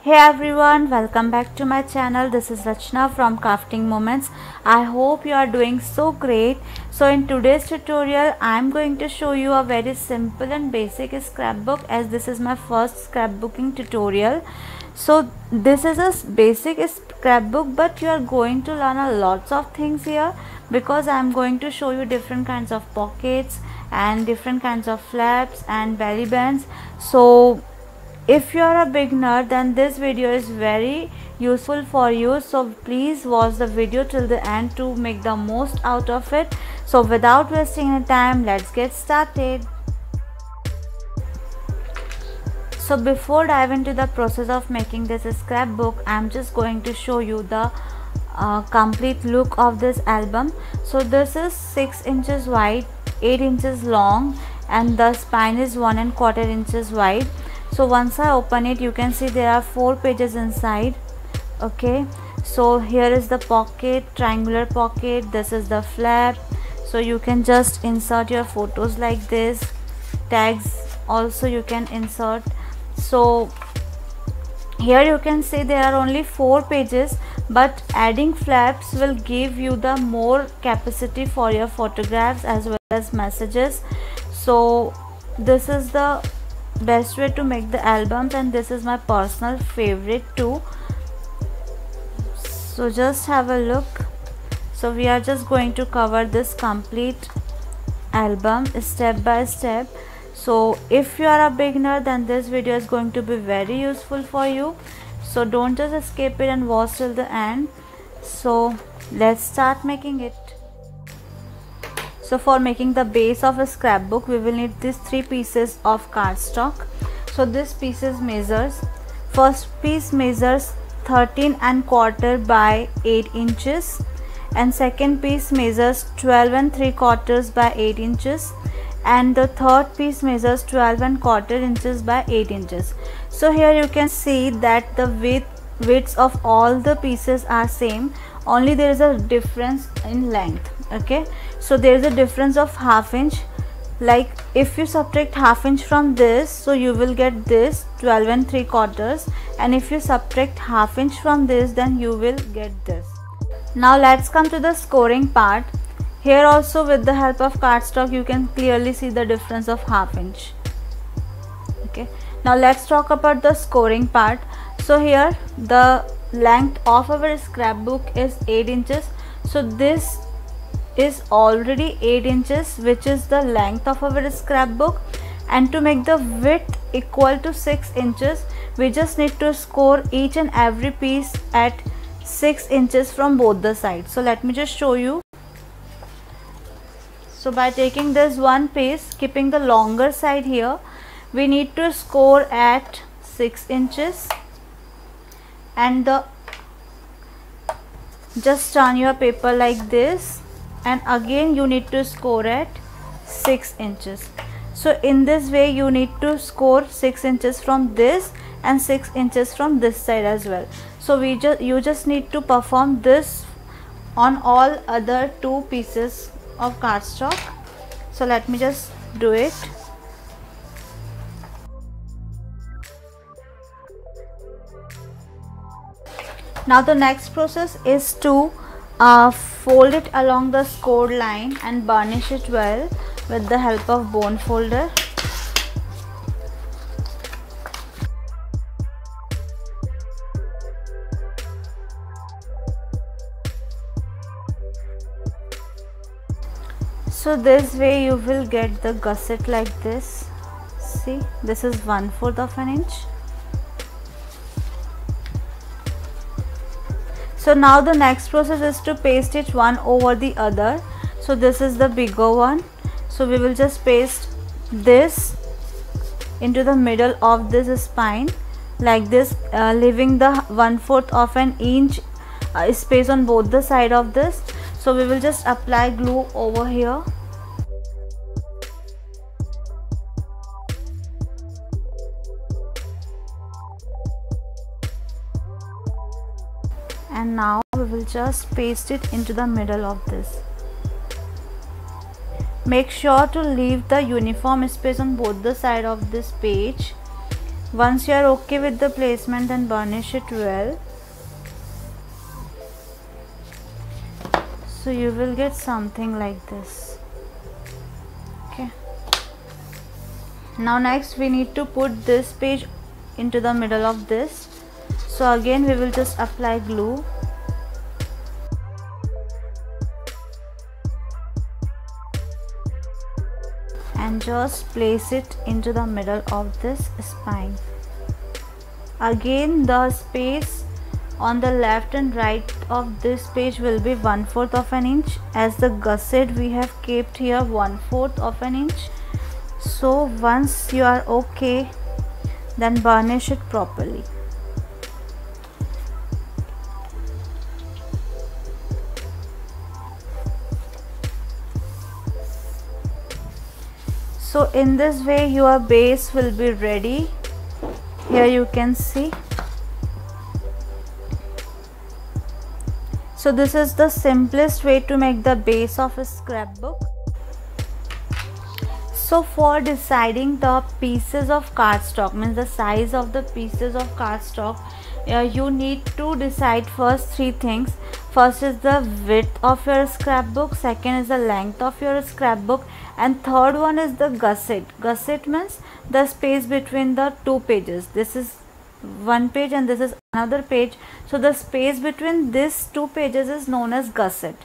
Hey everyone, welcome back to my channel. This is Rachna from Crafting Moments. I hope you are doing so great. So in today's tutorial I am going to show you a very simple and basic scrapbook, as this is my first scrapbooking tutorial. So this is a basic scrapbook, but you are going to learn a lots of things here, because I am going to show you different kinds of pockets and different kinds of flaps and belly bands. So if you are a beginner, then this video is very useful for you, so please watch the video till the end to make the most out of it. So without wasting any time, let's get started. So before dive into the process of making this scrapbook, I'm just going to show you the complete look of this album. So this is 6 inches wide, 8 inches long, and the spine is 1¼ inches wide. So once I open it, you can see there are 4 pages inside. Okay, so here is the pocket, triangular pocket. This is the flap, so you can just insert your photos like this. Tags also you can insert. So here you can see there are only 4 pages, but adding flaps will give you the more capacity for your photographs as well as messages. So this is the best way to make the albums, and this is my personal favorite too. So just have a look. So we are just going to cover this complete album step by step. So if you are a beginner, then this video is going to be very useful for you, so don't just skip it and watch till the end. So let's start making it. So for making the base of a scrapbook, we will need these 3 pieces of cardstock. So this pieces measures, first piece measures 13¼ by 8 inches, and second piece measures 12¾ by 8 inches, and the third piece measures 12¼ inches by 8 inches. So here you can see that the widths of all the pieces are same, only there is a difference in length. Okay, so there is a difference of ½ inch. Like if you subtract ½ inch from this, so you will get this 12¾ and if you subtract ½ inch from this, then you will get this. Now let's come to the scoring part. Here also with the help of cardstock you can clearly see the difference of ½ inch. Okay, now let's talk about the scoring part. So here the length of our scrapbook is 8 inches. So this is already 8 inches, which is the length of our scrapbook, and to make the width equal to 6 inches, we just need to score each and every piece at 6 inches from both the sides. So let me just show you. So by taking this one piece, keeping the longer side here, we need to score at 6 inches, and just turn your paper like this, and again you need to score at 6 inches. So in this way you need to score 6 inches from this and 6 inches from this side as well. So you just need to perform this on all other 2 pieces of cardstock. So let me just do it. Now the next process is to fold it along the scored line and burnish it well with the help of bone folder. So this way you will get the gusset like this. See, this is 1/4 inch. So now the next process is to paste it one over the other. So this is the bigger one. So we will just paste this into the middle of this spine like this, leaving the 1/4 inch space on both the side of this. So we will just apply glue over here. And now we will just paste it into the middle of this. Make sure to leave the uniform space on both the side of this page. Once you are okay with the placement, then burnish it well. So you will get something like this. Okay. Now next we need to put this page into the middle of this. So again we will just apply glue. And just place it into the middle of this spine. Again the space on the left and right of this page will be 1/4 of an inch. As the gusset we have kept here 1/4 of an inch. So once you are okay, then burnish it properly. So in this way your base will be ready. Here you can see. So this is the simplest way to make the base of a scrapbook. So for deciding the pieces of cardstock, means the size of the pieces of cardstock, you need to decide first 3 things. First is the width of your scrapbook, second is the length of your scrapbook, and third one is the gusset. Gusset means the space between the 2 pages. This is one page and this is another page. So the space between these 2 pages is known as gusset.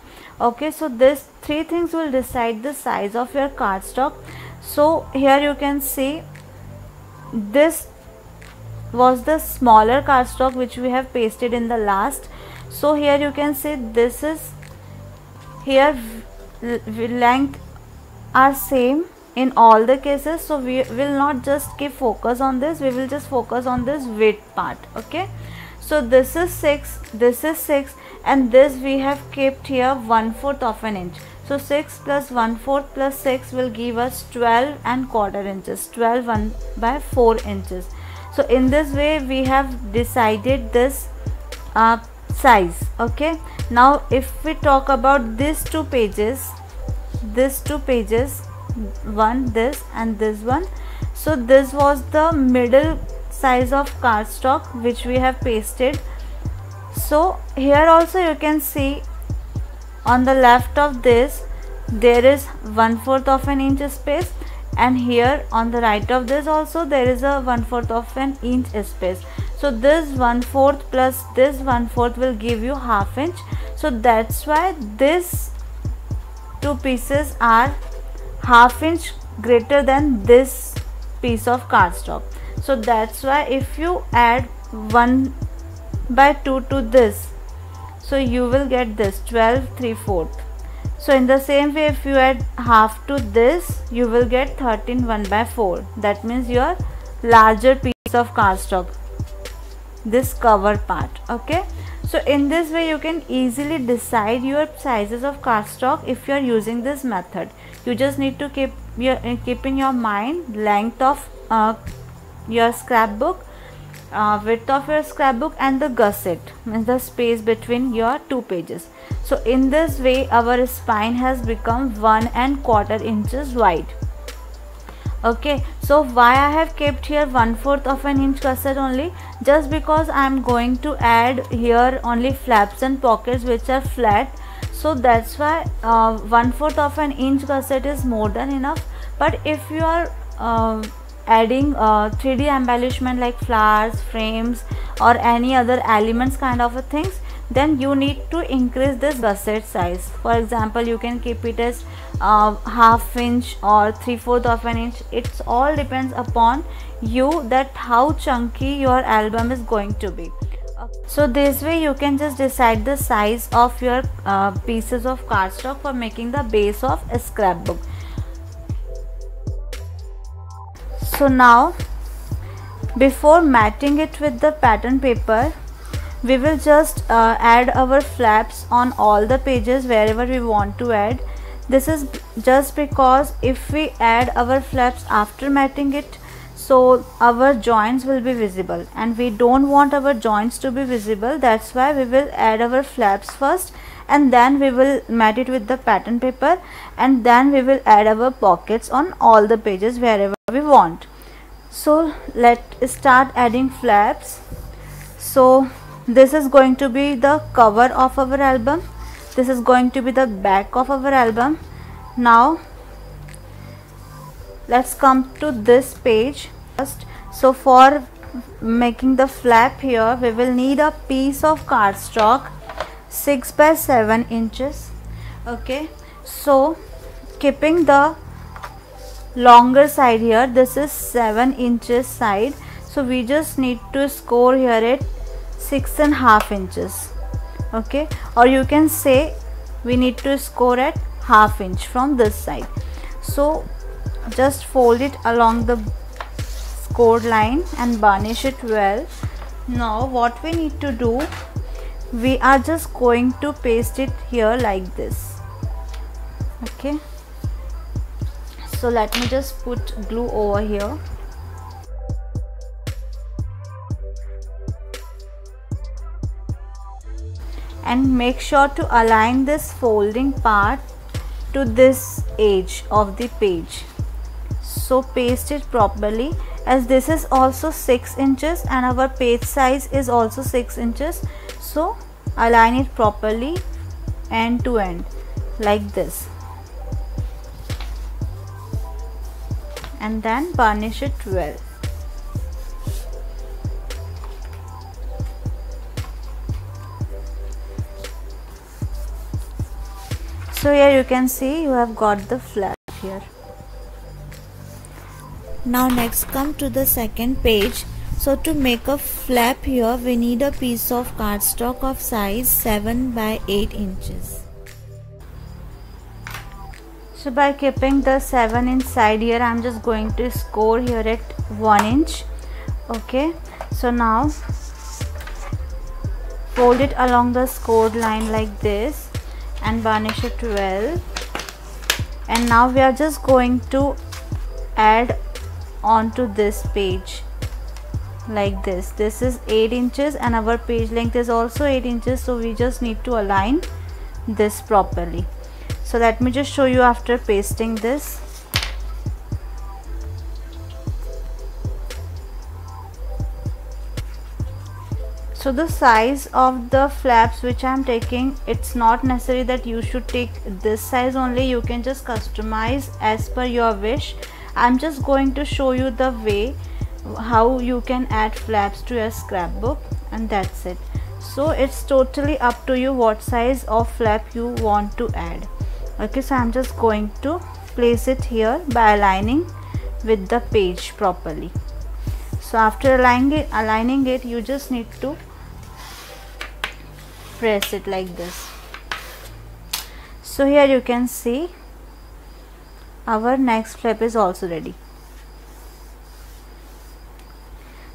Okay, so these 3 things will decide the size of your cardstock. So here you can see this was the smaller cardstock which we have pasted in the last. So here you can see this is here length are same in all the cases. So we will not just keep focus on this, we will just focus on this width part. Okay, so this is 6, this is 6, and this we have kept here 1/4 of an inch. So 6 plus 1/4 plus 6 will give us 12¼ inches, 12/4 inches. So in this way we have decided this size. Okay, now if we talk about these 2 pages, one, this and this one, so this was the middle size of cardstock which we have pasted. So here also you can see on the left of this there is 1/4 of an inch space, and here on the right of this also there is a 1/4 of an inch space. So this 1/4 plus this 1/4 will give you 1/2 inch. So that's why these 2 pieces are 1/2 inch greater than this piece of cardstock. So that's why if you add 1/2 to this, so you will get this 12 3/4. So in the same way, if you add 1/2 to this, you will get 13 1/4. That means your larger piece of cardstock, this cover part. Okay, so in this way you can easily decide your sizes of cardstock if you are using this method. You just need to keep in your mind length of your scrapbook, width of your scrapbook, and the gusset, means the space between your 2 pages. So in this way our spine has become 1¼ inches wide. Okay, so why I have kept here 1/4 of an inch gusset only? Just because I am going to add here only flaps and pockets which are flat. So that's why 1/4 of an inch gusset is more than enough. But if you are adding 3D embellishment like flowers, frames, or any other elements kind of a things, then you need to increase this gusset size. For example, you can keep it as 1/2 inch or 3/4 of an inch. It's all depends upon you that how chunky your album is going to be. So this way you can just decide the size of your pieces of cardstock for making the base of a scrapbook. So now, before matting it with the pattern paper, we will just add our flaps on all the pages wherever we want to add. This is just because if we add our flaps after matting it, so our joints will be visible, and we don't want our joints to be visible. That's why we will add our flaps first, and then we will mat it with the pattern paper, and then we will add our pockets on all the pages wherever we want. So let's start adding flaps. So this is going to be the cover of our album, this is going to be the back of our album. Now let's come to this page first. So for making the flap here, we will need a piece of cardstock 6 by 7 inches. Okay, so keeping the longer side here, this is 7 inches side, so we just need to score here at 6.5 inches. Okay, or you can say we need to score at ½ inch from this side. So just fold it along the scored line and burnish it well. Now what we need to do, we are just going to paste it here like this. Okay, so let me just put glue over here. And make sure to align this folding part to this edge of the page. So paste it properly, as this is also 6 inches and our page size is also 6 inches. So align it properly end to end like this, and then burnish it well. So here you can see you have got the flap here. Now next come to the second page. So to make a flap here, we need a piece of cardstock of size 7 by 8 inches. So by keeping the 7 inch side here, I am just going to score here at 1 inch. Okay, so now fold it along the scored line like this and burnish it well. And now we are just going to add onto this page like this. This is 8 inches and our page length is also 8 inches, so we just need to align this properly. So let me just show you after pasting this. So the size of the flaps which I am taking, it's not necessary that you should take this size only, you can just customize as per your wish. I'm just going to show you the way how you can add flaps to your scrapbook, and that's it. So it's totally up to you what size of flap you want to add. Okay, so I'm just going to place it here by aligning with the page properly. So after aligning it, you just need to press it like this. So here you can see our next flap is also ready.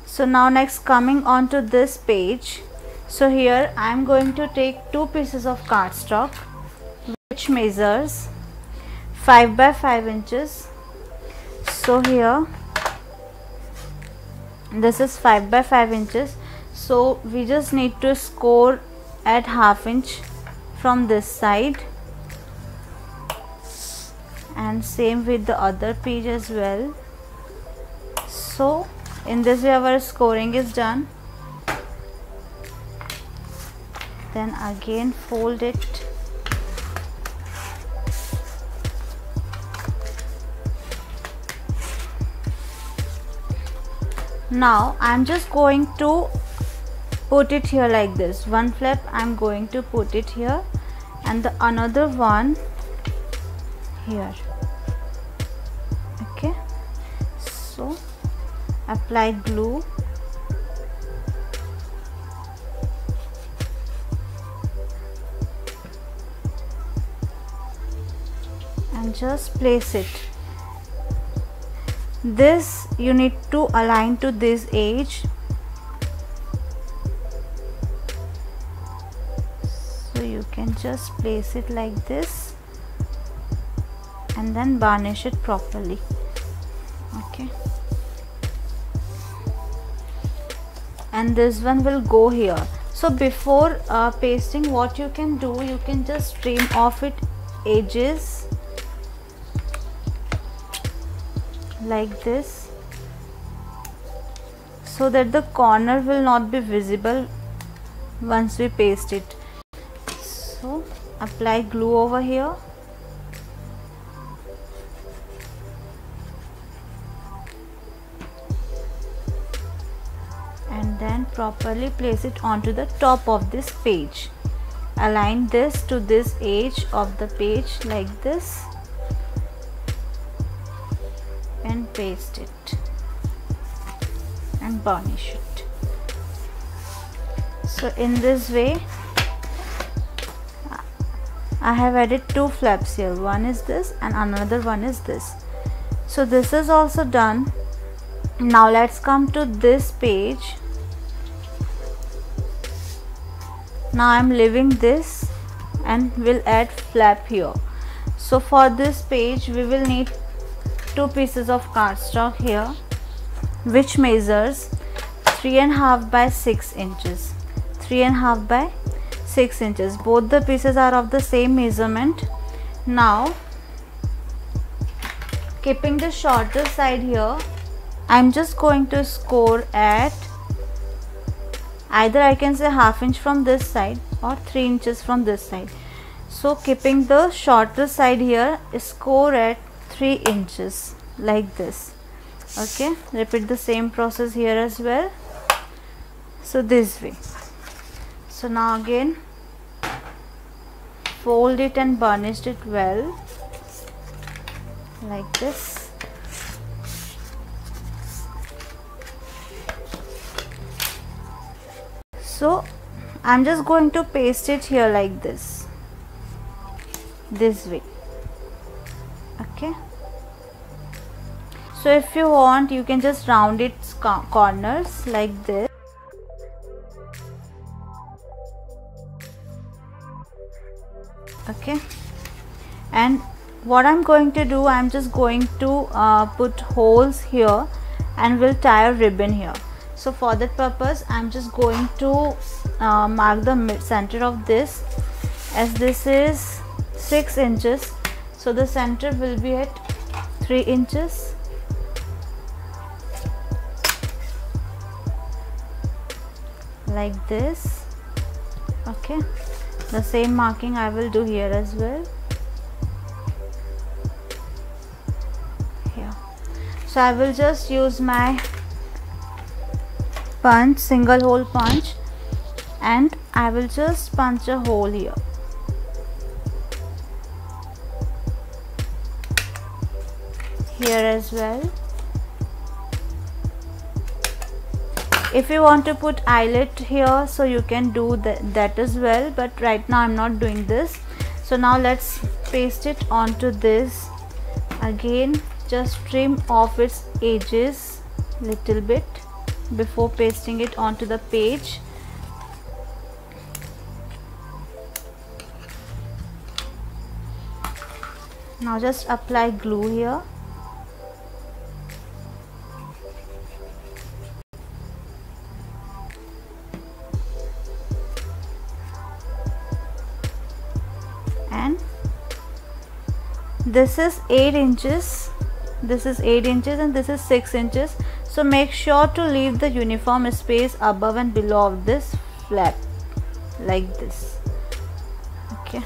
So now next coming on to this page, so here I am going to take 2 pieces of cardstock which measures 5 by 5 inches. So here this is 5 by 5 inches, so we just need to score at ½ inch from this side, and same with the other page as well. So in this way our scoring is done. Then again fold it. Now I'm just going to put it here like this. One flap I'm going to put it here and the another one here. Okay, so apply glue and just place it. This you need to align to this edge. So you can just place it like this and then burnish it properly. Okay, and this one will go here. So before pasting, what you can do, you can just trim off it edges like this. so that the corner will not be visible once we paste it. So apply glue over here. And then properly place it onto the top of this page. Align this to this edge of the page like this and paste it and burnish it. So in this way I have added two flaps here. One is this and another one is this. So this is also done. Now let's come to this page. Now I am leaving this and will add flap here. So for this page we will need two pieces of cardstock here, which measures 3.5 by 6 inches. 3.5 by 6 inches. Both the pieces are of the same measurement. Now keeping the shorter side here, I'm just going to score at either I can say 1/2 inch from this side or 3 inches from this side. So keeping the shorter side here, score at 3 inches like this. Okay, repeat the same process here as well. So this way. So now again fold it and burnish it well like this. So I'm just going to paste it here like this way. Okay, so if you want you can just round its corners like this. Okay, and what I'm going to do, I'm just going to put holes here and will tie a ribbon here. So for that purpose I'm just going to mark the center of this, as this is 6 inches, so the center will be at 3 inches. Like this. Okay, the same marking I will do here as well. Here. So I will just use my punch, single hole punch, and I will just punch a hole here. Here as well. If you want to put eyelet here, so you can do that as well, but right now I'm not doing this. So now let's paste it onto this. Again just trim off its edges little bit before pasting it onto the page. Now just apply glue here. And this is 8 inches, this is 8 inches and this is 6 inches. So make sure to leave the uniform space above and below of this flap like this. Okay,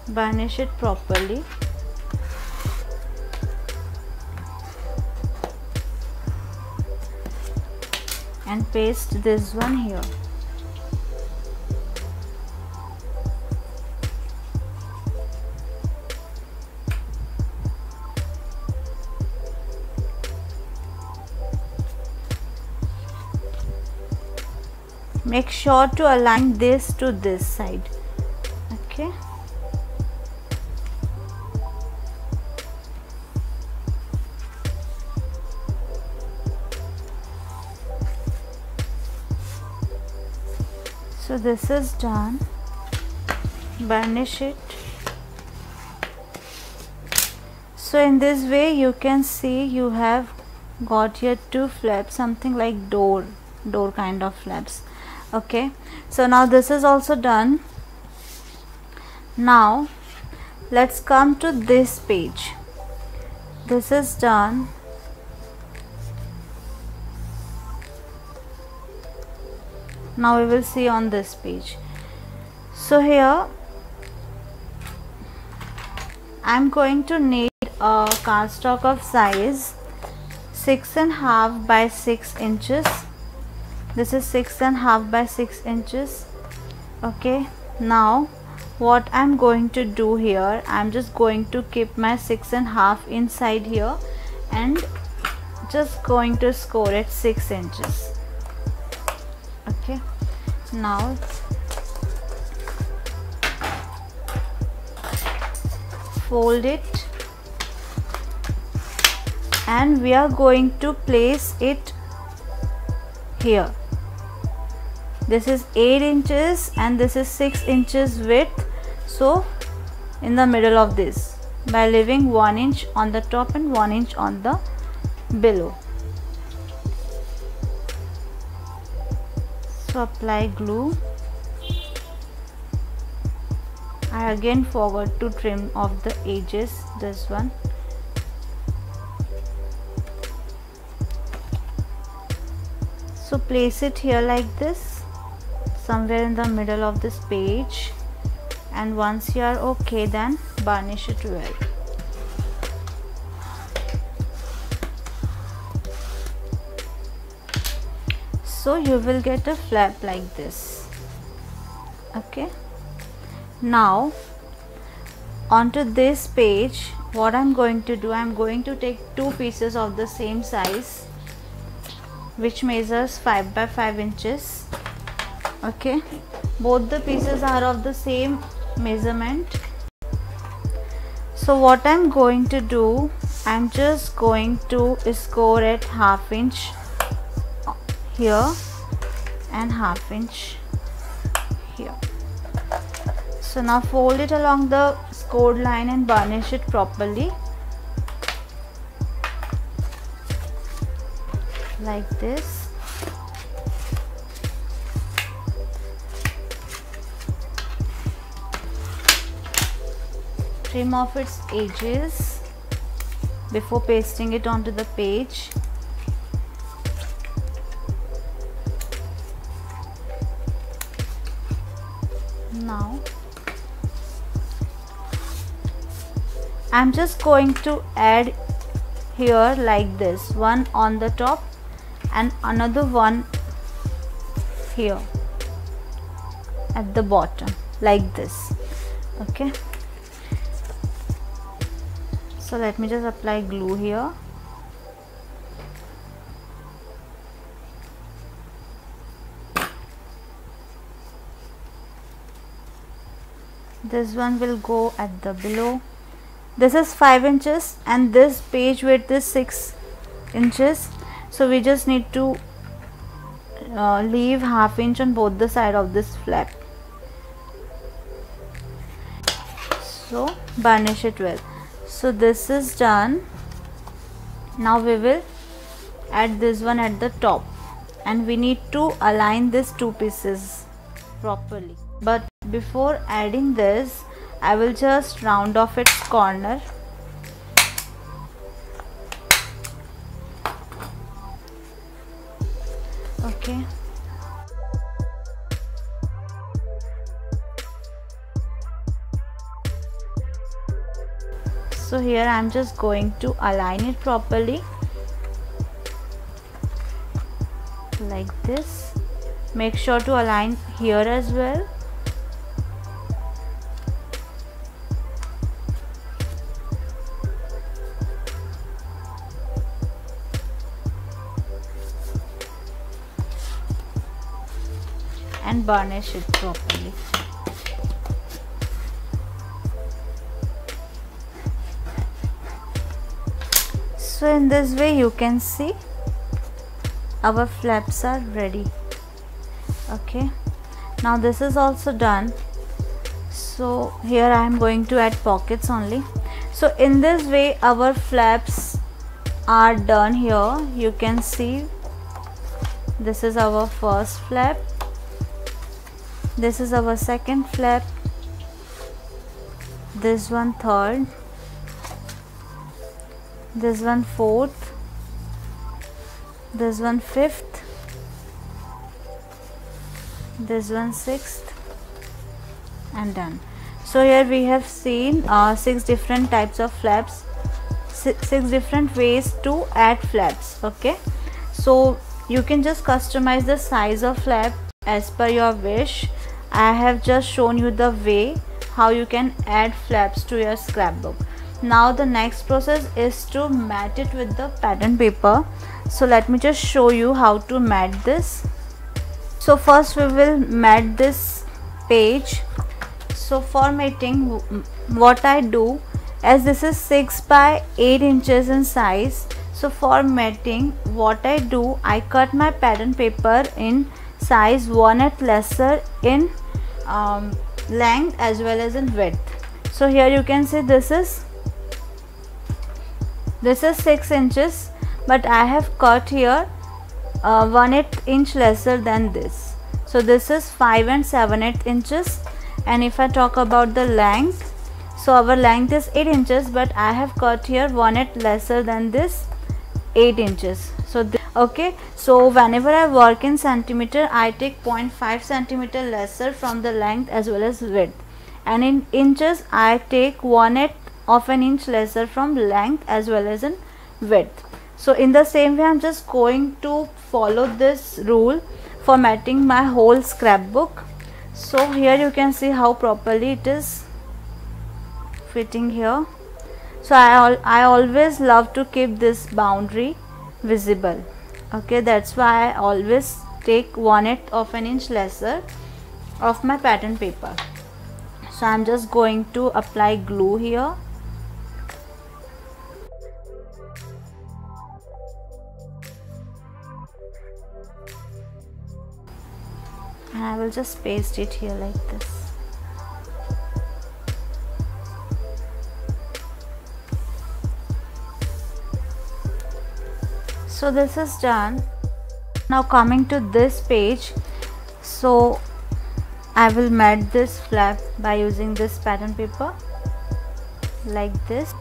burnish it properly. And paste this one here. Make sure to align this to this side. Okay. So this is done. Burnish it. So in this way you can see you have got here two flaps, something like door kind of flaps. Okay, so now this is also done. Now let's come to this page. This is done. Now we will see on this page. So here I'm going to need a cardstock of size 6.5 by 6 inches. This is 6.5 by 6 inches. Okay, now what I'm going to do here, I'm just going to keep my 6.5 inside here and just going to score it 6 inches. Okay, now fold it and we are going to place it here. This is 8 inches and this is 6 inches width, so in the middle of this, by leaving 1 inch on the top and 1 inch on the below. So apply glue. I again forgot to trim off the edges, this one. So place it here like this, somewhere in the middle of this page, and once you are okay, then varnish it well. So you will get a flap like this. Okay, now onto this page, what I'm going to do, I'm going to take two pieces of the same size which measures 5 by 5 inches. Okay, both the pieces are of the same measurement. So what I'm going to do, I'm just going to score it 1/2 inch here and 1/2 inch here. So now fold it along the scored line and varnish it properly like this. Trim off its edges before pasting it onto the page. Now I'm just going to add here like this, one on the top and another one here at the bottom like this. Okay, so let me just apply glue here. This one will go at the below. This is 5 inches and this page width is 6 inches, so we just need to leave 1/2 inch on both the side of this flap. So varnish it well. So this is done. Now we will add this one at the top and we need to align these two pieces properly. But before adding this, I will just round off its corner. Okay. So here I am just going to align it properly like this. Make sure to align here as well. And varnish it properly. So in this way you can see our flaps are ready. Okay, now this is also done. So here I am going to add pockets only. So in this way our flaps are done. Here you can see this is our first flap, this is our second flap, this one third, this one fourth, this one fifth, this one 6th, and done. So here we have seen 6 different types of flaps, 6 different ways to add flaps. Okay, so you can just customize the size of flap as per your wish. I have just shown you the way how you can add flaps to your scrapbook. Now the next process is to mat it with the pattern paper. So let me just show you how to mat this. So first we will mat this page. So for matting, what I do, as this is 6 by 8 inches in size, so for matting what I do, I cut my pattern paper in size 1/8 lesser in length as well as in width. So here you can see this is 6 inches, but I have cut here 1/8 inch lesser than this. So this is 5 and 7/8 inches. And if I talk about the length, so our length is 8 inches, but I have cut here 1/8 lesser than this 8 inches. So okay, so whenever I work in centimeter, I take 0.5 centimeter lesser from the length as well as width, and in inches I take 1/8 of an inch lesser from length as well as in width. So in the same way, I'm just going to follow this rule for matting my whole scrapbook. So here you can see how properly it is fitting here. So I always love to keep this boundary visible. Okay, that's why I always take 1/8 of an inch lesser of my pattern paper. So I'm just going to apply glue here. And I will just paste it here like this. So this is done. Now coming to this page, so I will mat this flap by using this pattern paper like this.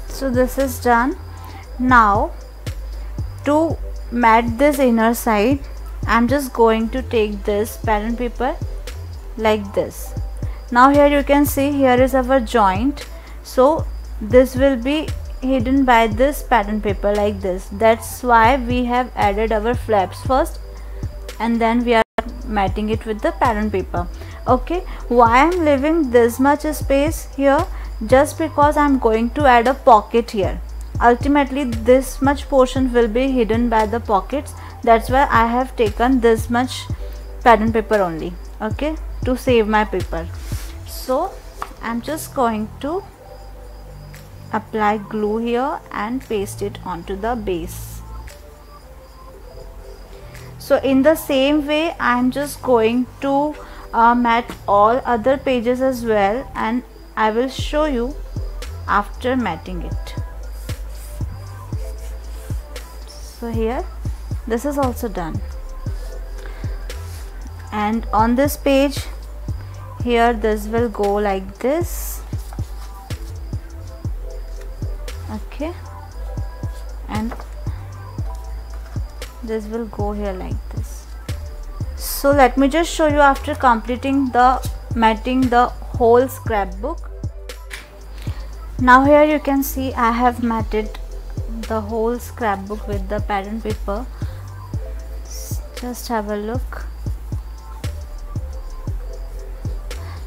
So this is done. Now to mat this inner side, I'm just going to take this pattern paper like this. Now here you can see here is our joint, so this will be hidden by this pattern paper like this. That's why we have added our flaps first and then we are matting it with the pattern paper. Okay, why I'm leaving this much space here? Just because I'm going to add a pocket here. Ultimately this much portion will be hidden by the pockets. That's why I have taken this much pattern paper only, okay, to save my paper. So I'm just going to apply glue here and paste it onto the base. So in the same way I'm just going to mat all other pages as well, and I will show you after matting it. So here this is also done, and on this page here this will go like this, okay, and this will go here like this. So let me just show you after completing the matting the whole scrapbook. Now here you can see I have matted the whole scrapbook with the pattern paper. Just have a look.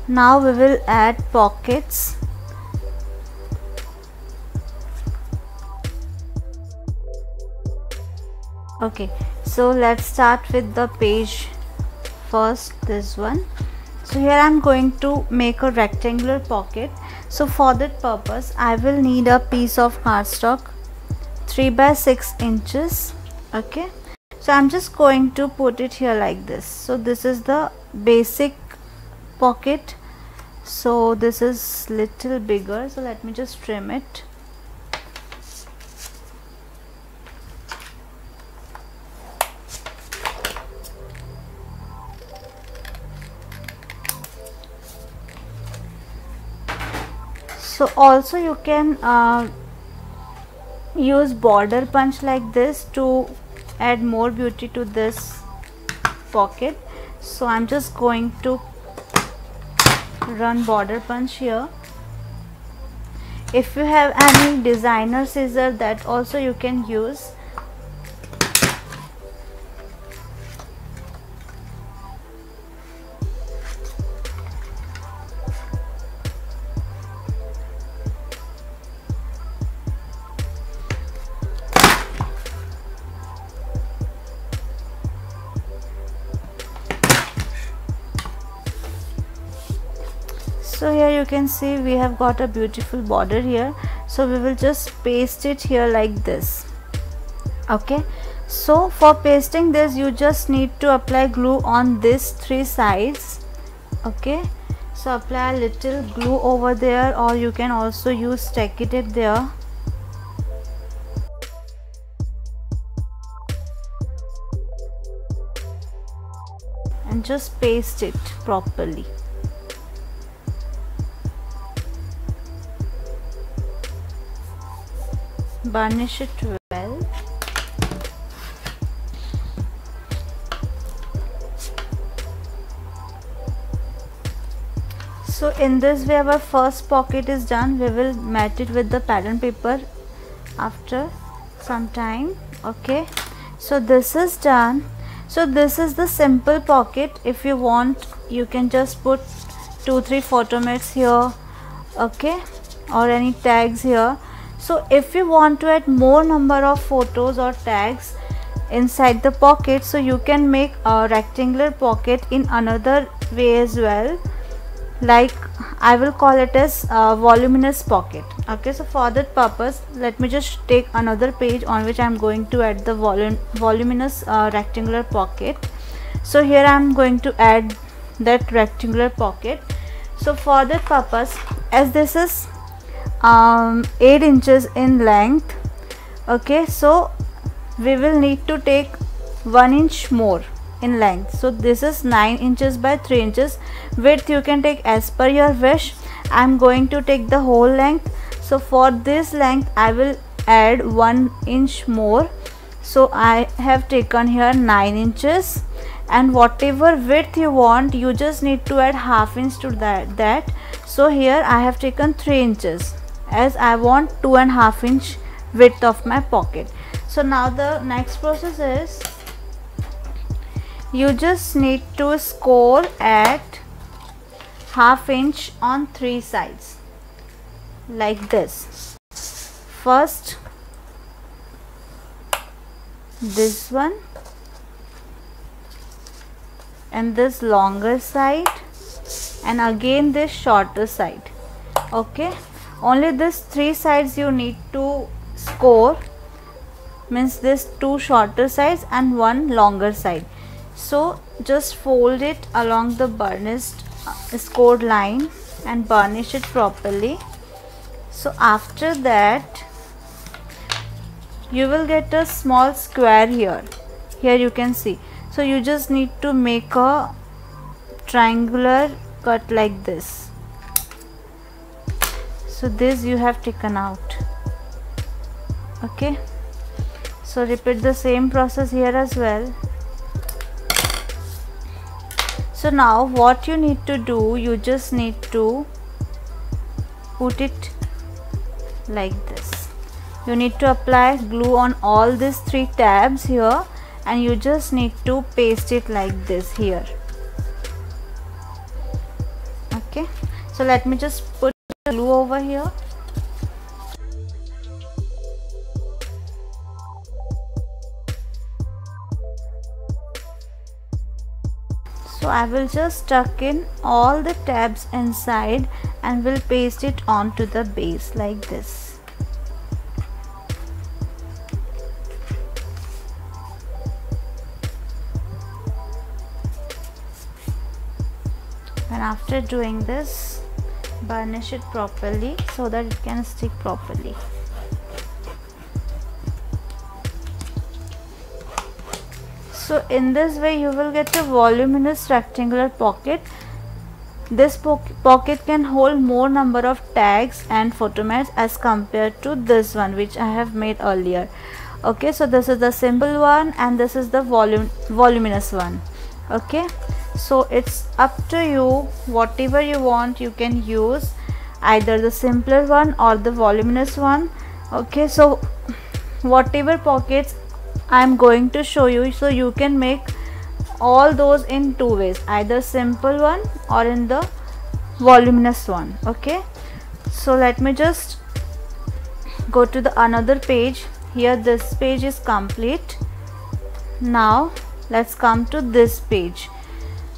Now we will add pockets. Okay, so let's start with the page first, this one. So here I'm going to make a rectangular pocket. So for that purpose I will need a piece of cardstock 3 by 6 inches. Okay, so I'm just going to put it here like this. So this is the basic pocket. So this is little bigger, so let me just trim it. So also you can use border punch like this to add more beauty to this pocket. So I'm just going to run border punch here. If you have any designer scissor, that also you can use. So here you can see we have got a beautiful border here. So we will just paste it here like this. Okay, so for pasting this you just need to apply glue on these 3 sides. Okay, so apply a little glue over there, or you can also use sticky tape there. And just paste it properly. Burnish it well. So in this way our first pocket is done. We will mat it with the pattern paper after some time. Okay, so this is done. So this is the simple pocket. If you want, you can just put 2-3 photo mats here, okay, or any tags here. So if you want to add more number of photos or tags inside the pocket, so you can make a rectangular pocket in another way as well, like I will call it as a voluminous pocket. Okay, so for that purpose, let me just take another page on which I am going to add the voluminous rectangular pocket. So here I am going to add that rectangular pocket. So for that purpose, as this is 8 inches in length, okay, so we will need to take 1 inch more in length. So this is 9 inches by 3 inches. Width you can take as per your wish. I am going to take the whole length. So for this length I will add 1 inch more. So I have taken here 9 inches, and whatever width you want, you just need to add half inch to that. So here I have taken 3 inches, as I want 2.5 inch width of my pocket. So now the next process is, you just need to score at half inch on 3 sides like this. First this one, and this longer side, and again this shorter side. Okay, only this 3 sides you need to score, means this 2 shorter sides and 1 longer side. So just fold it along the burnished scored line and burnish it properly. So after that you will get a small square here. Here you can see. So you just need to make a triangular cut like this. So this you have taken out. Okay, so repeat the same process here as well. So now what you need to do, you just need to put it like this. You need to apply glue on all these 3 tabs here, and you just need to paste it like this here. Okay, so let me just put glue over here. So I will just tuck in all the tabs inside and will paste it onto the base like this. And after doing this, burnish it properly so that it can stick properly. So in this way you will get a voluminous rectangular pocket. This pocket can hold more number of tags and photo mats as compared to this one which I have made earlier. Okay, so this is the simple one and this is the voluminous one. Okay, so it's up to you, whatever you want you can use, either the simpler one or the voluminous one. Okay, so whatever pockets I'm going to show you, so you can make all those in two ways, either simple one or in the voluminous one. Okay, so let me just go to the another page. Here this page is complete. Now let's come to this page.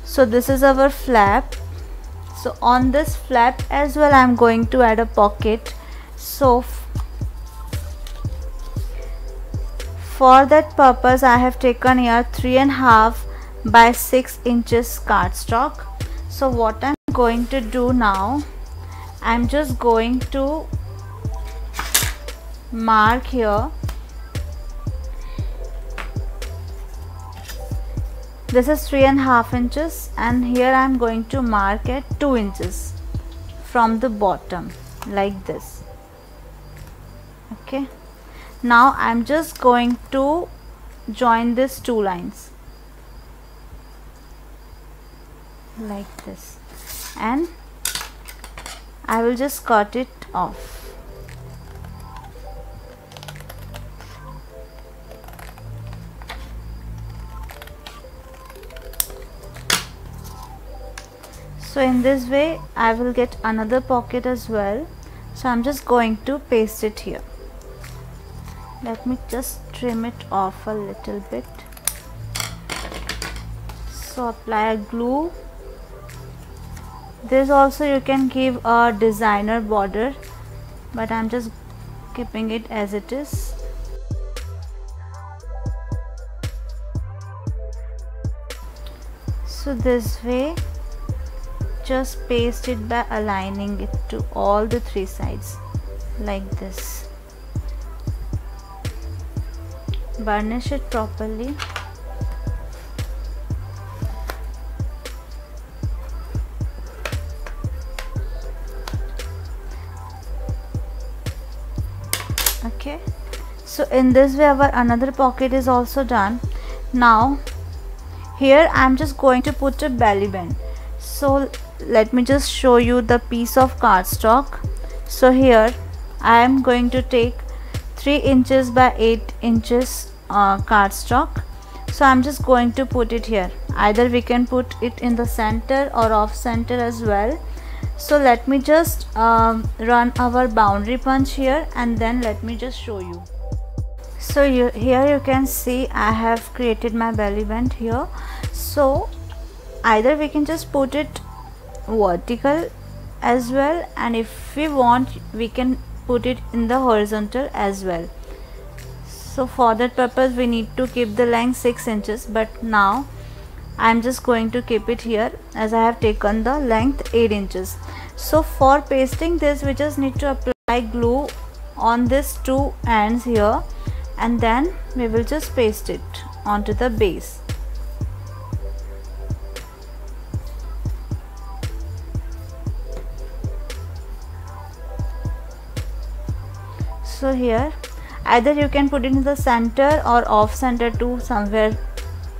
So this is our flap. So on this flap as well I'm going to add a pocket. So for that purpose I have taken here 3.5 by 6 inches cardstock. So what I'm going to do now, I'm just going to mark here. This is 3.5 inches and here I'm going to mark at 2 inches from the bottom like this. Okay, now I'm just going to join these two lines like this and I will just cut it off. So in this way I will get another pocket as well. So I'm just going to paste it here. Let me just trim it off a little bit. So apply a glue. This also you can give a designer border, but I'm just keeping it as it is. So this way, just paste it by aligning it to all the three sides like this. Burnish it properly. Okay, so in this way our another pocket is also done. Now here I'm just going to put a belly band. So let me just show you the piece of cardstock. So here I am going to take 3 inches by 8 inches cardstock. So I'm just going to put it here. Either we can put it in the center or off center as well. So let me just run our boundary punch here and then let me just show you. So here you can see I have created my belly band here. So either we can just put it vertical as well, and if we want we can put it in the horizontal as well. So for that purpose we need to keep the length 6 inches, but now I'm just going to keep it here as I have taken the length 8 inches. So for pasting this we just need to apply glue on these two ends here and then we will just paste it onto the base. So here either you can put it in the center or off center too, somewhere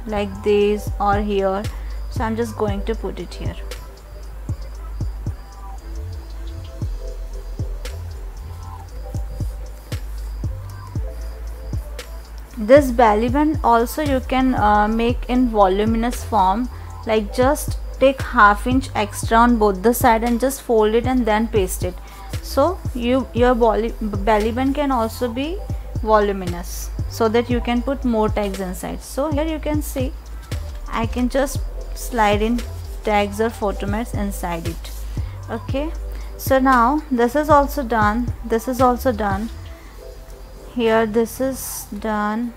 like this or here. So I'm just going to put it here. This belly band also you can make in voluminous form, like just take ½ inch extra on both the side and just fold it and then paste it. So your belly band can also be voluminous so that you can put more tags inside. So here you can see I can just slide in tags or photo mats inside it. Okay, so now this is also done, this is also done. Here this is done.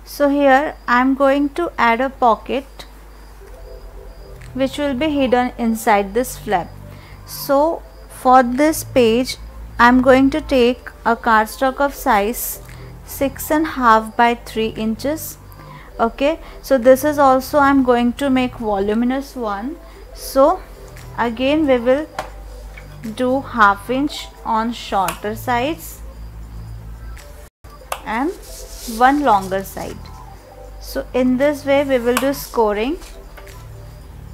So here I am going to add a pocket which will be hidden inside this flap. So for this page I am going to take a cardstock of size 6.5 by 3 inches. Okay, so this is also I'm going to make voluminous one. So again we will do 1/2 inch on shorter sides and one longer side. So in this way we will do scoring,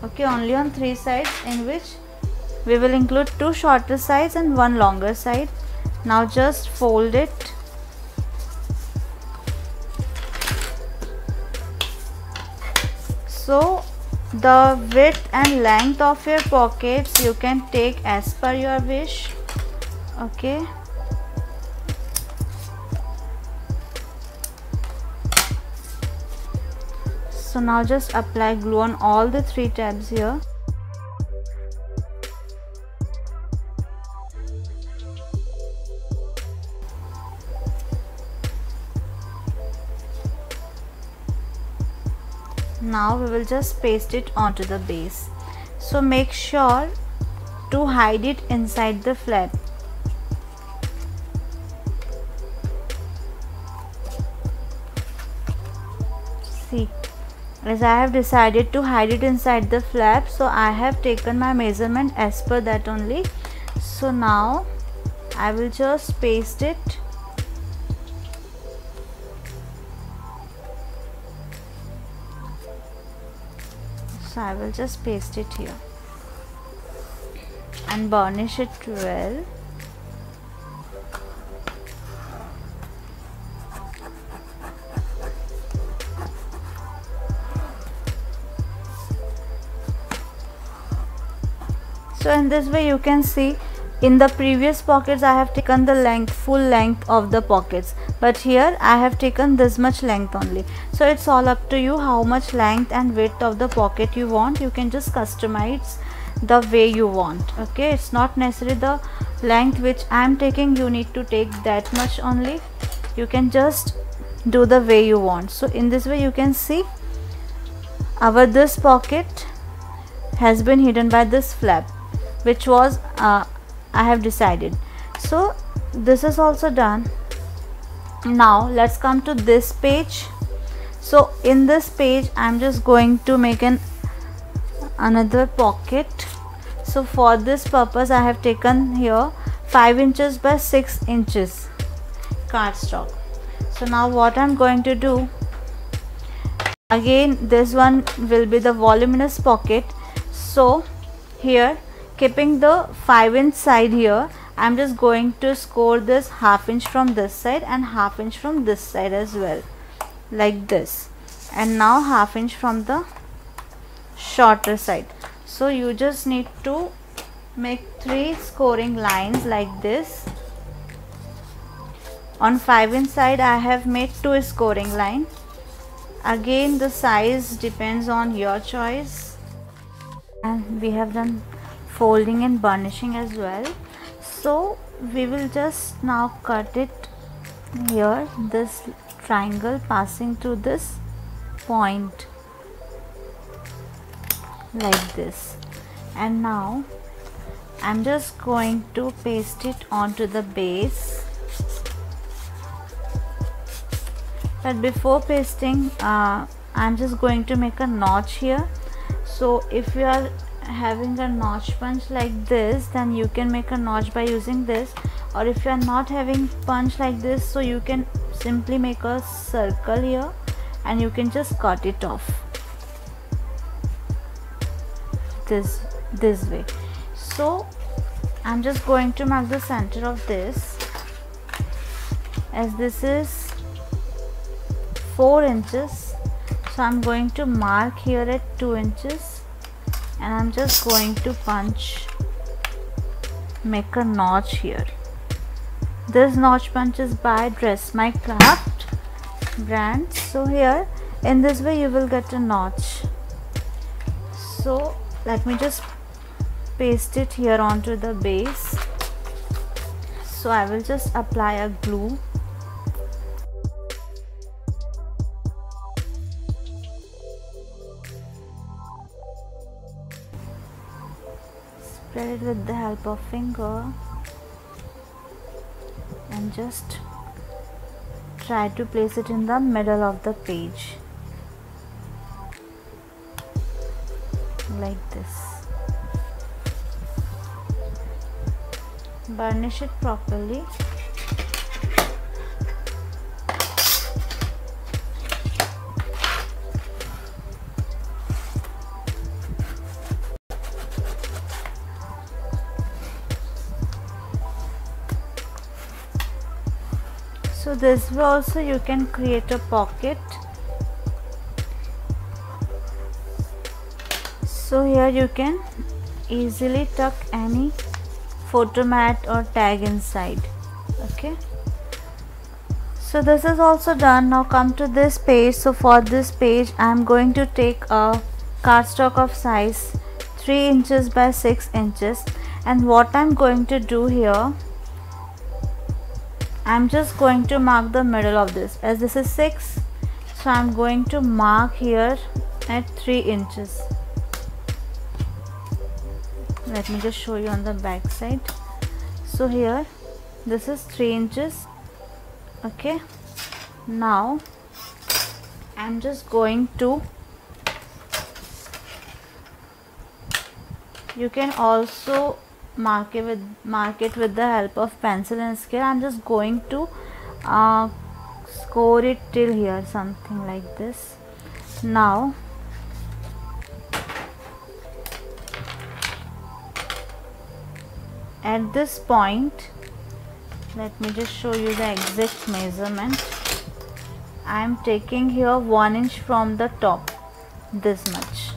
okay, only on 3 sides, in which we will include 2 shorter sides and 1 longer side. Now just fold it. So the width and length of your pockets you can take as per your wish. Okay, so now just apply glue on all the 3 tabs here. Now we will just paste it onto the base. So make sure to hide it inside the flap. See, as I have decided to hide it inside the flap, so I have taken my measurement as per that only. So now I will just paste it. So I will just paste it here and burnish it well. So in this way you can see, in the previous pockets I have taken the length, full length of the pockets, but here I have taken this much length only. So it's all up to you how much length and width of the pocket you want. You can just customize the way you want. Okay, it's not necessary the length which I am taking you need to take that much only. You can just do the way you want. So in this way you can see our this pocket has been hidden by this flap, which was I have decided. So this is also done. Now let's come to this page. So in this page I'm just going to make another pocket. So for this purpose I have taken here 5 inches by 6 inches cardstock. So now what I'm going to do, again this one will be the voluminous pocket. So here, keeping the 5-inch side here, I'm just going to score this 1/2 inch from this side and 1/2 inch from this side as well, like this, and now 1/2 inch from the shorter side. So you just need to make 3 scoring lines like this. On 5-inch side I have made 2 scoring line. Again the size depends on your choice, and we have done folding and burnishing as well. So we will just now cut it here, this triangle passing through this point like this, and now I'm just going to paste it onto the base. But before pasting I'm just going to make a notch here. So if you are having a notch punch like this, then you can make a notch by using this, or if you are not having punch like this, so you can simply make a circle here and you can just cut it off this way. So I'm just going to mark the center of this, as this is 4 inches. So I'm going to mark here at 2 inches and I'm just going to make a notch here. This notch punch is by Dress My Craft brand. So here in this way you will get a notch. So let me just paste it here onto the base. So I will just apply a glue. Spread it with the help of finger and just try to place it in the middle of the page like this. Burnish it properly. So this way also you can create a pocket. So here you can easily tuck any photo mat or tag inside. Okay, so this is also done. Now come to this page. So for this page I am going to take a cardstock of size 3 inches by 6 inches, and what I am going to do here, I'm just going to mark the middle of this, as this is 6, so I'm going to mark here at 3 inches. Let me just show you on the back side. So here this is 3 inches. Okay, now I'm just going to, you can also mark it with the help of pencil and scale. I'm just going to score it till here, something like this. Now at this point, let me just show you the exact measurement. I am taking here 1 inch from the top, this much,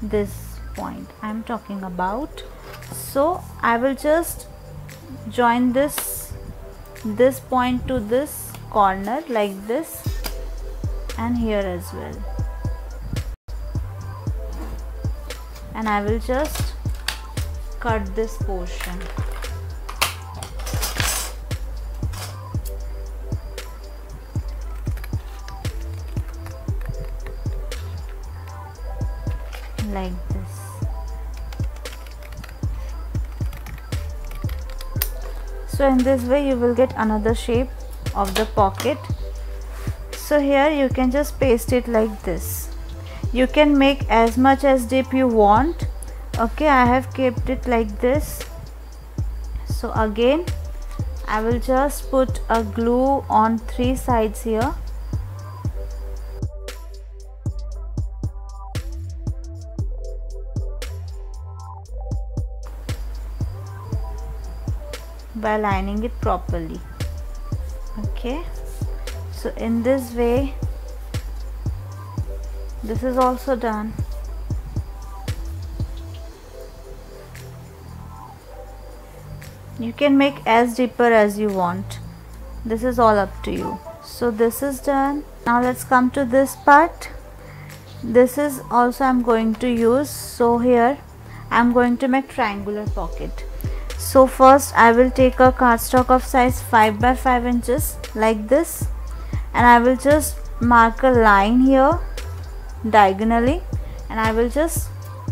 this point I am talking about. So I will just join this point to this corner like this, and here as well, and I will just cut this portion. Like this. So in this way you will get another shape of the pocket. So here you can just paste it like this. You can make as much as deep you want. Okay, I have kept it like this. So again I will just put a glue on 3 sides here. By lining it properly. Okay, so in this way this is also done. You can make as deeper as you want. This is all up to you. So this is done. Now let's come to this part. This is also I'm going to use. So here I'm going to make triangular pocket. So first I will take a cardstock of size 5 by 5 inches like this, and I will just mark a line here diagonally, and I will just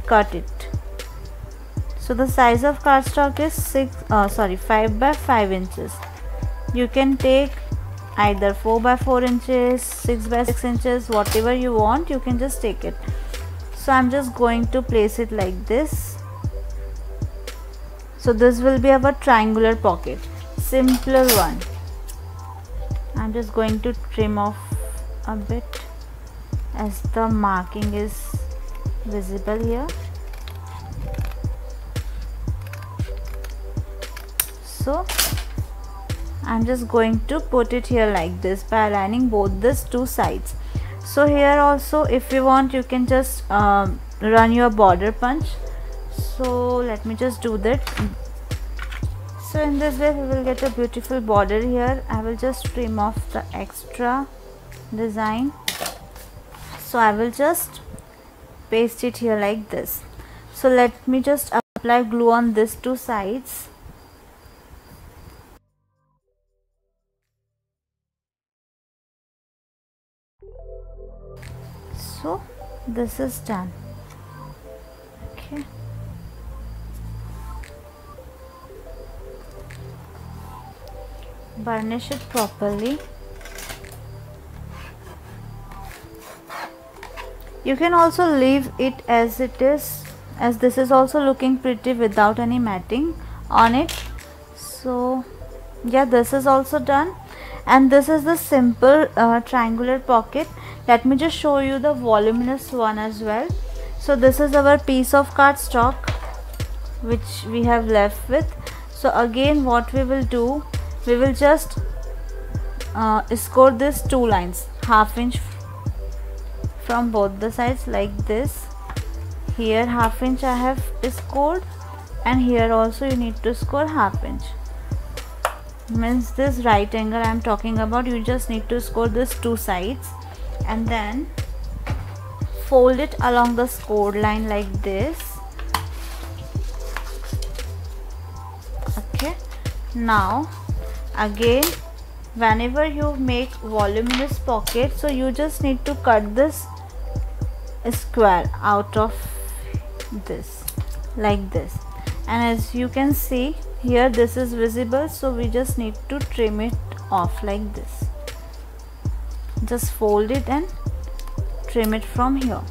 cut it. So the size of cardstock is 5 by 5 inches. You can take either 4 by 4 inches, 6 by 6 inches, whatever you want, you can just take it. So I'm just going to place it like this. So this will be our triangular pocket, simpler one. I'm just going to trim off a bit as the marking is visible here. So I'm just going to put it here like this by aligning both these 2 sides. So here also if you want you can just run your border punch. So let me just do that. So in this way we will get a beautiful border here. I will just trim off the extra design. So I will just paste it here like this. So let me just apply glue on these 2 sides. So this is done. Okay. Burnish it properly. You can also leave it as it is, as this is also looking pretty without any matting on it. So yeah, this is also done, and this is the simple triangular pocket. Let me just show you the voluminous one as well. So this is our piece of cardstock which we have left with. So again, what we will do, we will just score these two lines, ½ inch from both the sides like this. Here ½ inch I have scored, and here also you need to score ½ inch. Means this right angle I am talking about, you just need to score these two sides and then fold it along the scored line like this. Okay, now again, whenever you make voluminous pocket, so you just need to cut this square out of this like this, and as you can see here, this is visible, so we just need to trim it off like this. Just fold it and trim it from here.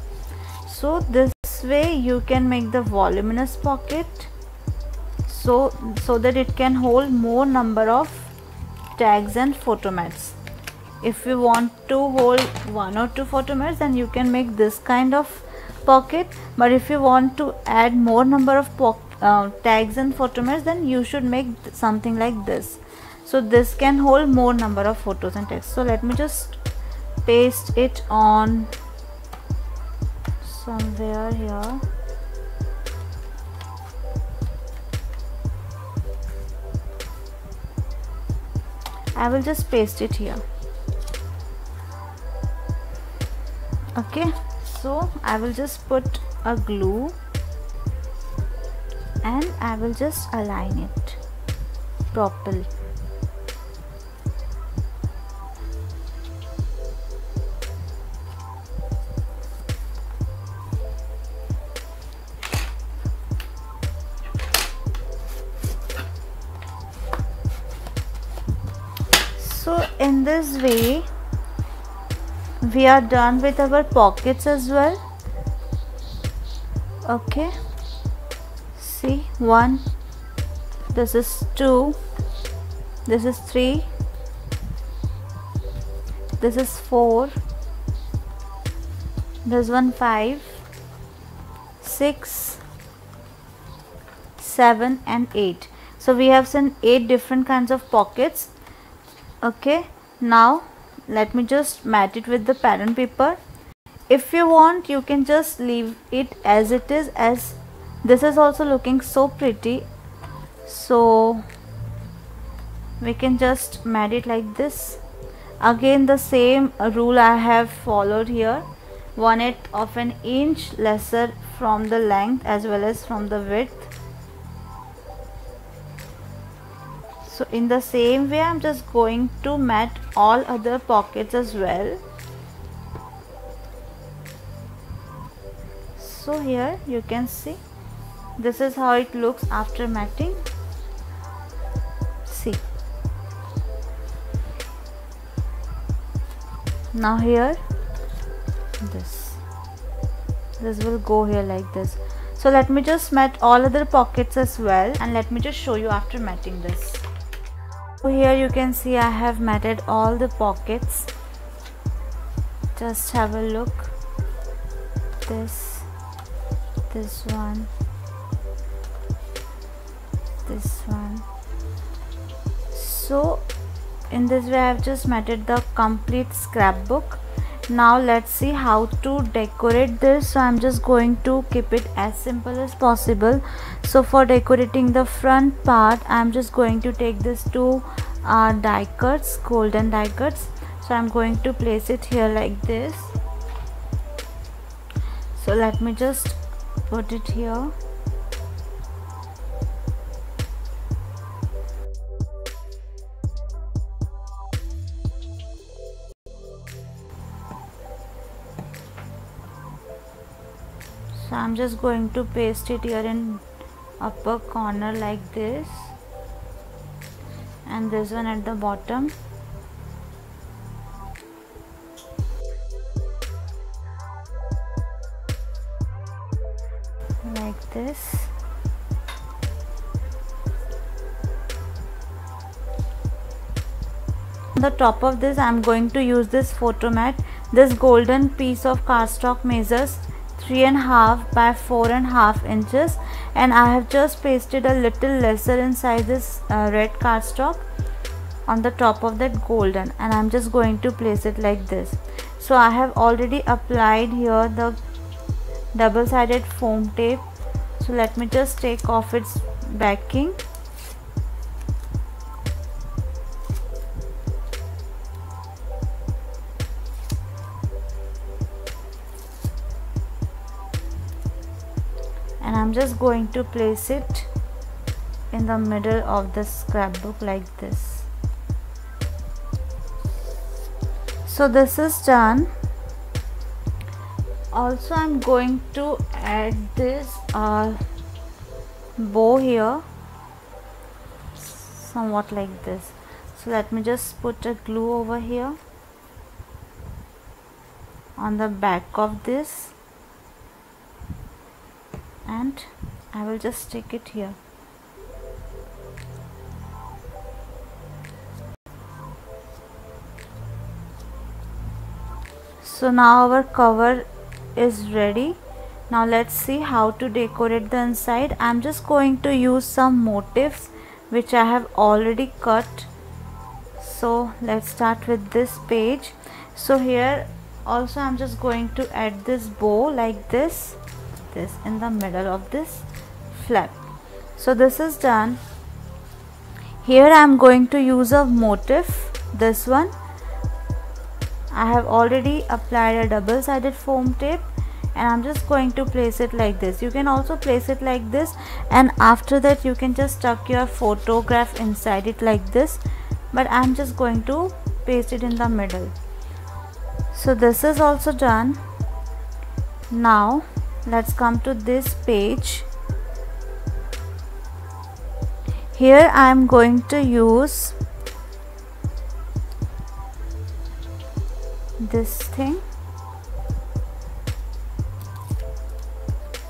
So this way you can make the voluminous pocket so that it can hold more number of tags and photo mats. If you want to hold 1 or 2 photo mats, then you can make this kind of pocket, but if you want to add more number of tags and photo mats, then you should make something like this. So this can hold more number of photos and text. So let me just paste it on somewhere here. I will just paste it here. Okay, so I will just put a glue and I will just align it properly. So in this way we are done with our pockets as well. Okay, see, 1, this is 2, this is 3, this is 4, this one 5, 6, 7 and 8. So we have seen 8 different kinds of pockets. Okay, now let me just mat it with the pattern paper. If you want, you can just leave it as it is, as this is also looking so pretty. So we can just mat it like this. Again, the same rule I have followed here, 1/8 of an inch lesser from the length as well as from the width. So in the same way, I'm just going to mat all other pockets as well. So here you can see, this is how it looks after matting. See, now here this will go here like this. So let me just mat all other pockets as well, and let me just show you after matting this. So here you can see I have matted all the pockets. Just have a look. This one, this one. So in this way I have just matted the complete scrapbook. Now let's see how to decorate this. So I'm just going to keep it as simple as possible. So for decorating the front part, I'm just going to take these two die cuts, golden die cuts. So I'm going to place it here like this. So let me just put it here. So I'm just going to paste it here in upper corner like this, and this one at the bottom. like this. On the top of this I'm going to use this photo mat. This golden piece of cardstock measures 3.5 by 4.5 inches, and I have just pasted a little lesser inside this red cardstock on the top of that golden, and I'm just going to place it like this. So I have already applied here the double-sided foam tape, so let me just take off its backing. And I'm just going to place it in the middle of the scrapbook like this. So this is done. Also I'm going to add this bow here, somewhat like this. So let me just put a glue over here on the back of this, and I will just stick it here. So now our cover is ready. Now let's see how to decorate the inside. I'm just going to use some motifs which I have already cut. So let's start with this page. So here also I'm just going to add this bow like this in the middle of this flap. So this is done. Here I am going to use a motif, this one. I have already applied a double-sided foam tape, and I'm just going to place it like this. You can also place it like this, and after that you can just tuck your photograph inside it like this, but I'm just going to paste it in the middle. So this is also done. Now let's come to this page. Here I am going to use this thing.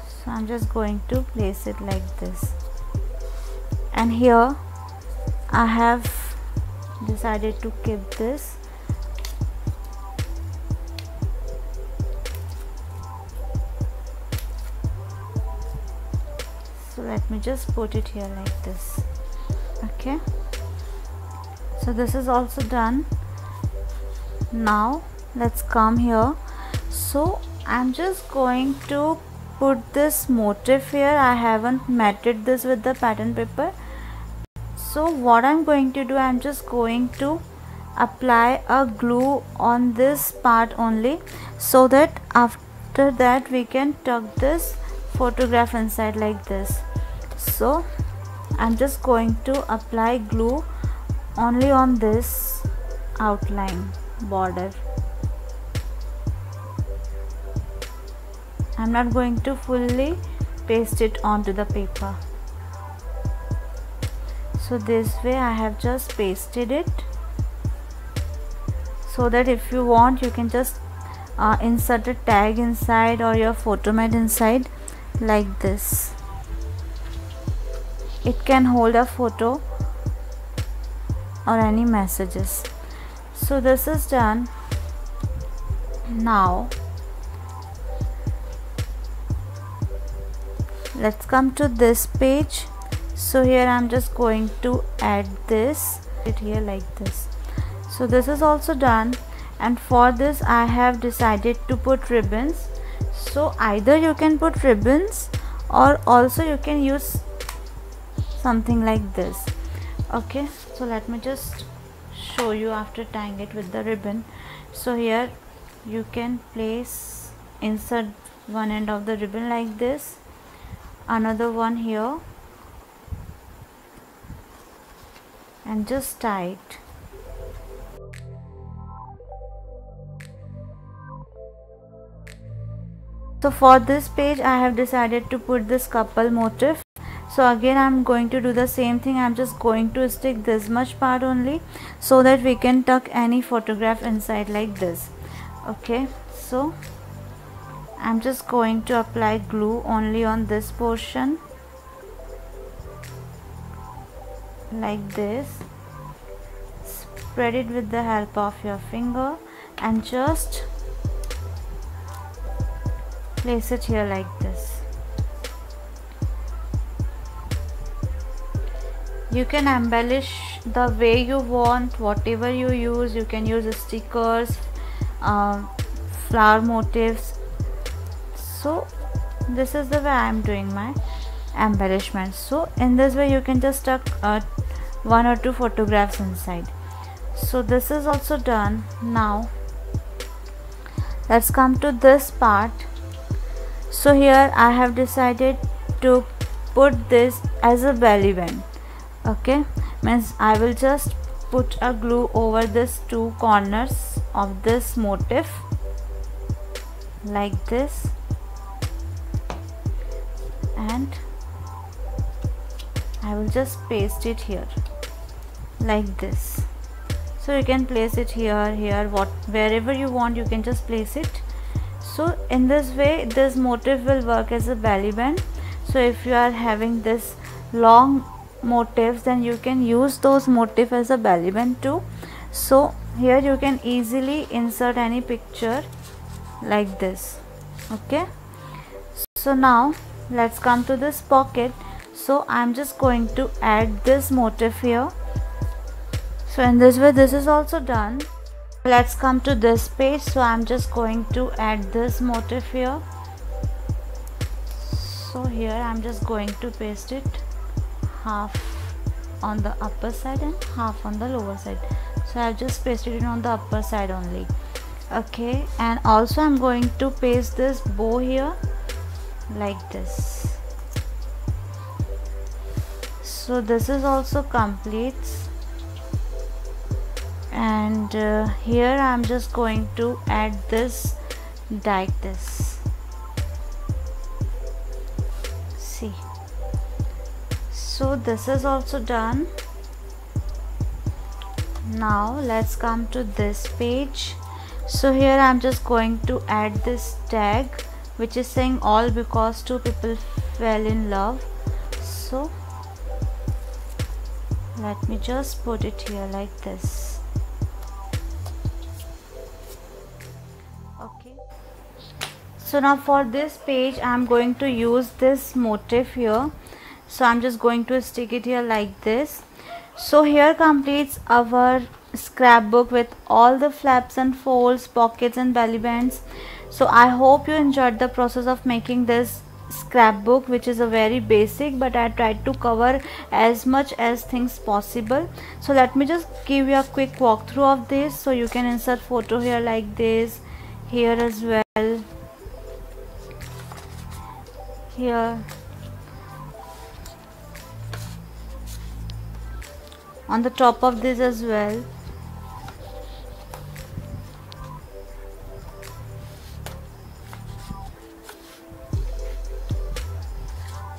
So I'm just going to place it like this, and here I have decided to keep this. So let me just put it here like this. Okay, so this is also done. Now let's come here. So I'm just going to put this motif here. I haven't matted this with the pattern paper. So what I'm going to do, I'm just going to apply a glue on this part only, so that after that we can tuck this photograph inside like this. So I'm just going to apply glue only on this outline border. I'm not going to fully paste it onto the paper. So this way I have just pasted it, so that if you want you can just insert a tag inside or your photo mat inside like this. It can hold a photo or any messages. So this is done. Now let's come to this page. So here I'm just going to add this it here like this. So this is also done, and for this I have decided to put ribbons. So either you can put ribbons or also you can use something like this. Okay, so let me just show you after tying it with the ribbon. So here you can place, insert one end of the ribbon like this, another one here, and just tie it. So for this page I have decided to put this couple motif. So again I'm going to do the same thing. I'm just going to stick this much part only, so that we can tuck any photograph inside like this. Okay, so I'm just going to apply glue only on this portion like this. Spread it with the help of your finger and just place it here like this. You can embellish the way you want, whatever you use. You can use stickers, flower motifs. So this is the way I am doing my embellishment. So in this way you can just stuck 1 or 2 photographs inside. So this is also done. Now let's come to this part. So here I have decided to put this as a belly band. Okay, means I will just put a glue over this 2 corners of this motif like this, and I will just paste it here like this. So you can place it here, wherever you want, you can just place it. So in this way this motif will work as a belly band. So if you are having this long motifs, then you can use those motifs as a belly band too. So here you can easily insert any picture like this. Okay, so now let's come to this pocket. So I'm just going to add this motif here. So in this way this is also done. Let's come to this page. So I'm just going to add this motif here. So here I'm just going to paste it half on the upper side and half on the lower side. So I've just pasted it on the upper side only. Okay, and also I'm going to paste this bow here like this. So this is also complete, and here I'm just going to add this like this. See, so this is also done. Now let's come to this page. So here I'm just going to add this tag which is saying all because 2 people fell in love. So let me just put it here like this. Okay, so now for this page I'm going to use this motif here. So I'm just going to stick it here like this. So here completes our scrapbook with all the flaps and folds, pockets and belly bands. So I hope you enjoyed the process of making this scrapbook, which is a very basic, but I tried to cover as much as things possible. So let me just give you a quick walkthrough of this. So you can insert photo here like this, here as well, here, on the top of this as well.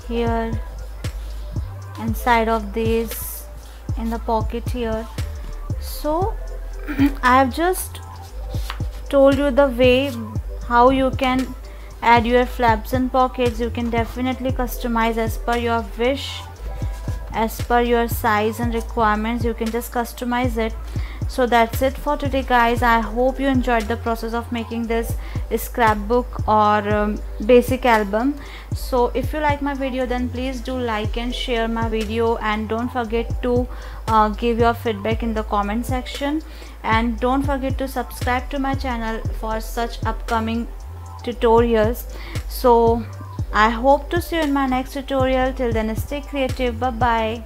Here, inside of this, in the pocket here. So I have just told you the way how you can add your flaps and pockets. You can definitely customize as per your wish, as per your size and requirements. You can just customize it. So that's it for today, guys. I hope you enjoyed the process of making this scrapbook or basic album. So if you like my video, then please do like and share my video, and don't forget to give your feedback in the comment section, and don't forget to subscribe to my channel for such upcoming tutorials. So I hope to see you in my next tutorial. Till then, stay creative. Bye bye.